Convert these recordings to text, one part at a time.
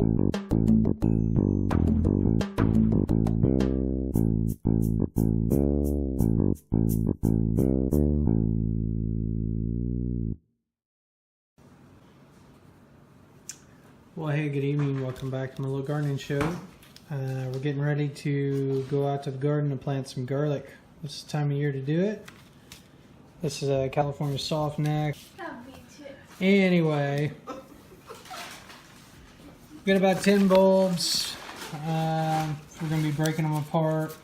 Well, hey, good evening. Welcome back to my little gardening show. We're getting ready to go out to the garden and plant some garlic. This is the time of year to do it. This is a California softneck. Anyway, got about 10 bulbs. We're going to be breaking them apart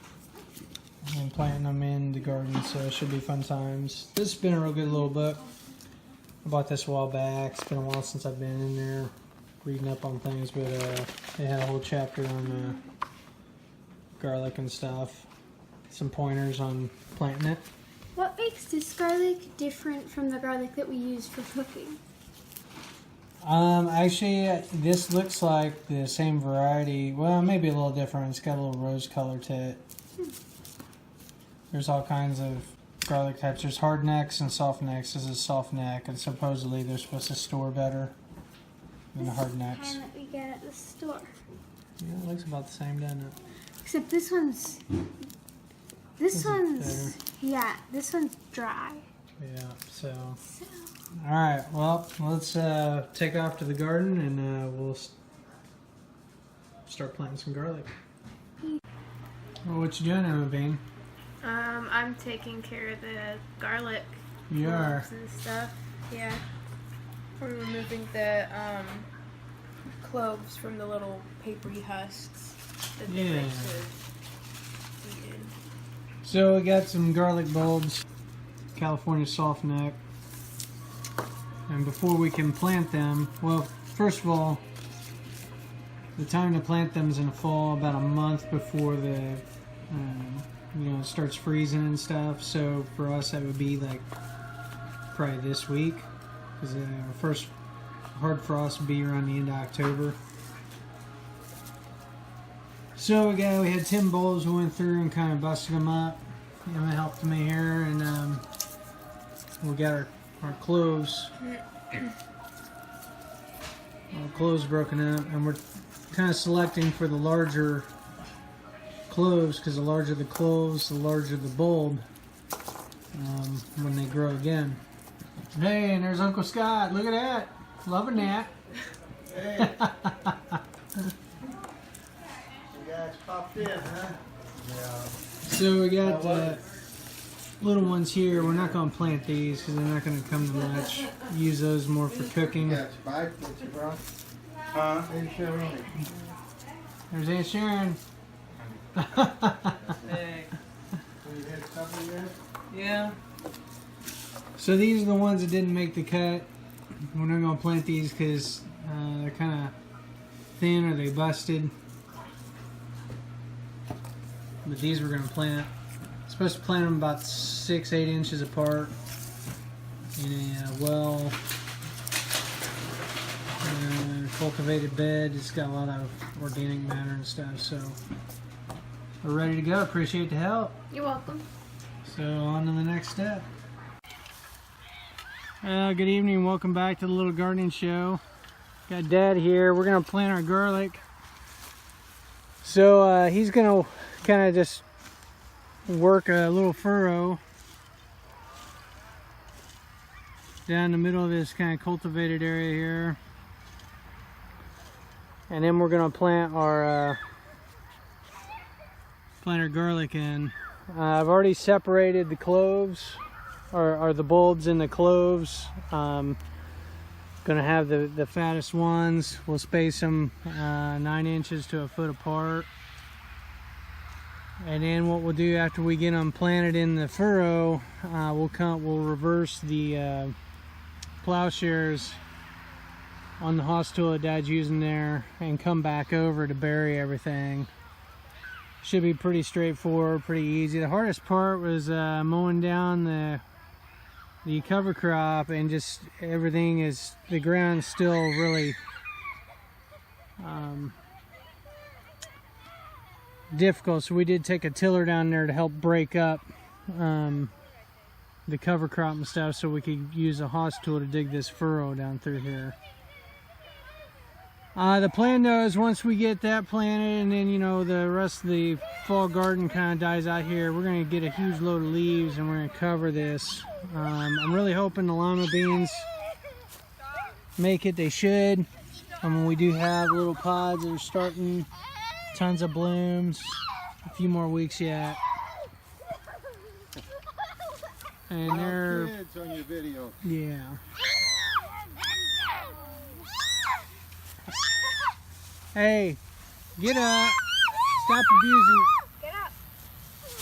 and planting them in the garden, so it should be fun times. This has been a real good little book. I bought this a while back. It's been a while since I've been in there reading up on things, but they had a whole chapter on garlic and stuff. Some pointers on planting it. What makes this garlic different from the garlic that we use for cooking? Actually, this looks like the same variety. Well, maybe a little different. It's got a little rose color to it. There's all kinds of garlic types. There's hard necks and soft necks. This is soft neck, and supposedly they're supposed to store better than the hard necks. This is the kind that we get at the store. Yeah, it looks about the same, doesn't it? Except this one's yeah, this one's dry. Yeah, so. Alright, well, let's take off to the garden and we'll start planting some garlic. Well, what you doing, Emma Bean? I'm taking care of the garlic You are. and stuff. Yeah. We're removing the cloves from the little papery husks that the Yeah. grapes have eaten. So we got some garlic bulbs, California softneck. And before we can plant them, well, first of all, the time to plant them is in the fall, about a month before the, it starts freezing and stuff. So for us, that would be like probably this week, because our first hard frost would be around the end of October. So we had 10 bulbs. We went through and kind of busted them up. Emma helped me here, and we got our cloves. Our cloves broken up, and we're kind of selecting for the larger cloves, because the larger the cloves, the larger the bulb when they grow again. Hey, and there's Uncle Scott. Look at that. Loving that. Hey. You guys popped in, huh? Yeah. So we got little ones here. We're not going to plant these because they're not going to come to much. Use those more for cooking. Yeah, Spike, what's your bro? Huh? Hey, Sharon. There's Aunt Sharon. Hey. You had supper yet? Yeah. So these are the ones that didn't make the cut. We're not going to plant these because they're kind of thin or they busted. But these we're going to plant. Supposed to plant them about 6-8 inches apart in a cultivated bed. It's got a lot of organic matter and stuff, so we're ready to go. Appreciate the help. You're welcome. So on to the next step. Good evening. Welcome back to the little gardening show. Got Dad here. We're gonna plant our garlic. So he's gonna kind of just work a little furrow down the middle of this kind of cultivated area here, and then we're gonna plant our garlic in. I've already separated the cloves, or the bulbs in the cloves. Gonna have the fattest ones. We'll space them 9 inches to a foot apart. And then what we'll do after we get them planted in the furrow, we'll reverse the plowshares on the hoss tool that Dad's using there and come back over to bury everything. Should be pretty straightforward, pretty easy. The hardest part was mowing down the cover crop, and just everything is, the ground's still really difficult, so we did take a tiller down there to help break up the cover crop and stuff, so we could use a hoss tool to dig this furrow down through here. The plan though is once we get that planted and then, you know, the rest of the fall garden kind of dies out here, we're going to get a huge load of leaves and we're going to cover this. I'm really hoping the lima beans make it. They should. We do have little pods that are starting, tons of blooms, a few more weeks yet. And they're kids on your video. Yeah. Hey, get up. Stop abusing. Get up.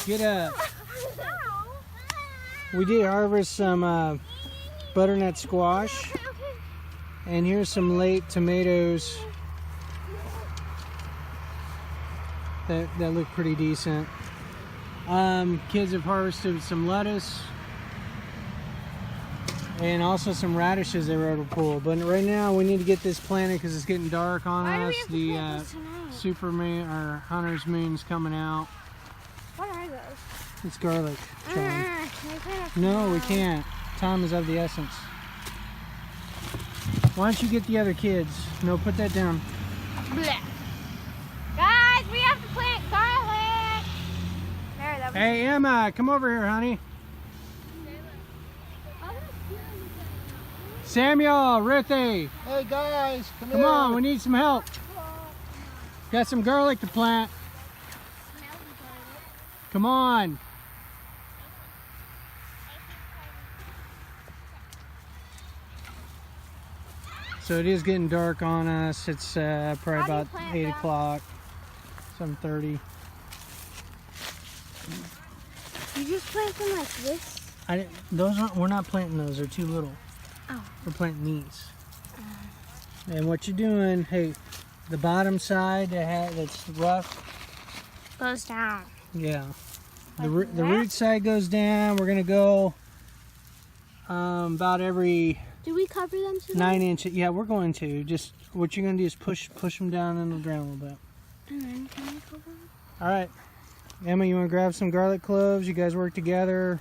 Get up. We did harvest some butternut squash. And here's some late tomatoes that look pretty decent. Kids have harvested some lettuce. And also some radishes they were able to pull. But right now we need to get this planted because it's getting dark on us. The Superman or Hunter's Moon's coming out. What are those? It's garlic. Can we plant a No, we can't. Time is of the essence. Why don't you get the other kids? No, put that down. Blech. Guys, we have to plant garlic. There, that was Hey Emma, come over here, honey. Samuel, Ruthie, Hey guys, come come on, we need some help. Got some garlic to plant. Come on. So it is getting dark on us. It's probably about 8 o'clock, 7:30. You just plant them like this? We're not planting those. They're too little. Oh. We're planting these. And what you're doing, hey, the bottom side that's rough Goes down. Yeah. The root side goes down. We're going to go about every Do we cover them today? 9 inches. Yeah, we're going to. Just what you're going to do is push them down in the ground a little bit. And then can we cover them? All right. Emma, you want to grab some garlic cloves? You guys work together.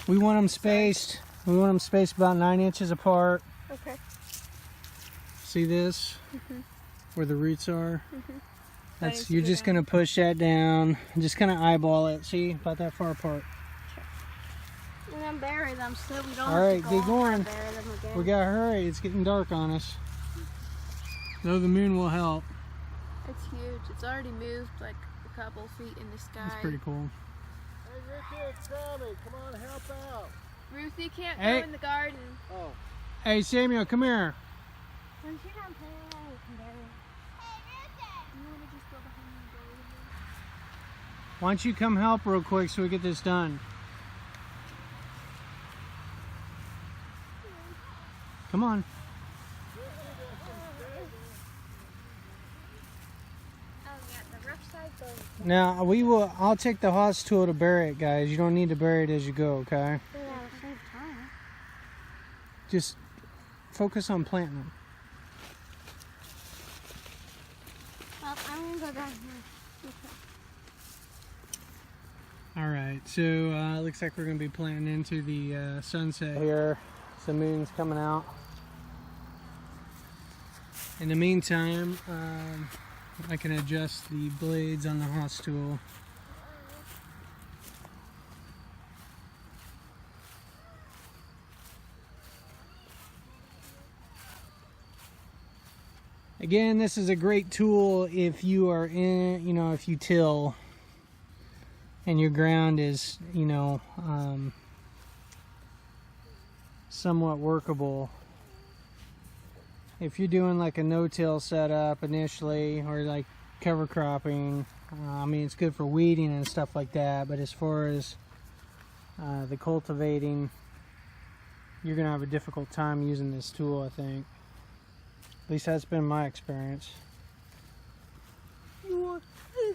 We want them spaced. We want them spaced about 9 inches apart. okay. See this? Where the roots are? needs to You're go just down. going to push that down. Just kind of eyeball it. See? About that far apart. And then bury them so we don't All have right, to get go over going. and bury them again. We got to hurry. It's getting dark on us. Though the moon will help. It's huge. It's already moved like a couple feet in the sky. It's pretty cool. Hey Ricky, it's Sammy. Come on, help out. Ruthie can't Hey. go in the garden. Oh. Hey, Samuel, come here. When you're done planting, we can bury them. You want to just go behind and bury them? Why don't you come help real quick so we get this done? Come on. Oh yeah, the rough side goes. Now, I'll take the Haas tool to bury it, guys. You don't need to bury it as you go, okay? Yeah, at the same time. Just focus on planting them. Well, I'm gonna go down here. All right, so looks like we're gonna be planting into the sunset here. The moon's coming out. In the meantime, I can adjust the blades on the Haas tool. Again, this is a great tool if you are if you till and your ground is, somewhat workable. If you're doing like a no-till setup initially, or like cover cropping, it's good for weeding and stuff like that, but as far as the cultivating, you're gonna have a difficult time using this tool, I think. At least that's been my experience.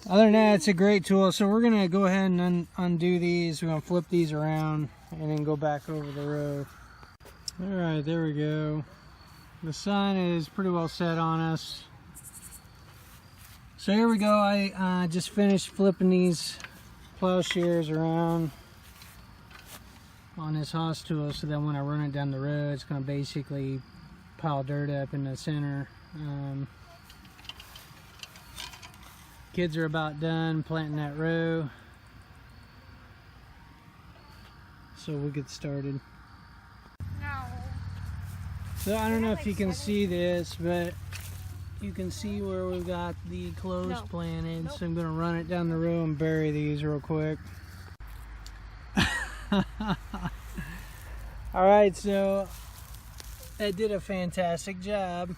Other than that, it's a great tool. So we're gonna go ahead and undo these. We're gonna flip these around and then go back over the row. All right, there we go. The sun is pretty well set on us. So here we go. I just finished flipping these plowshares around on this Haas tool so that when I run it down the road, it's gonna basically pile dirt up in the center Kids are about done planting that row, so we'll get started. No. So I don't know if you can see this, but you can see where we've got the cloves planted. So I'm going to run it down the row and bury these real quick. Alright, so that did a fantastic job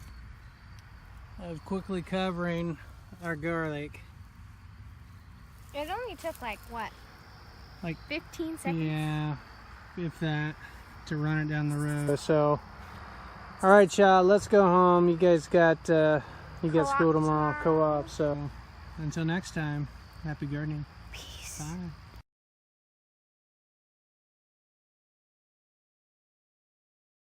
of quickly covering our garlic. It only took like what? Like 15 seconds? Yeah, if that, to run it down the road. So, alright, child, let's go home. You guys got school tomorrow, co-op. So, until next time, happy gardening. Peace. Bye.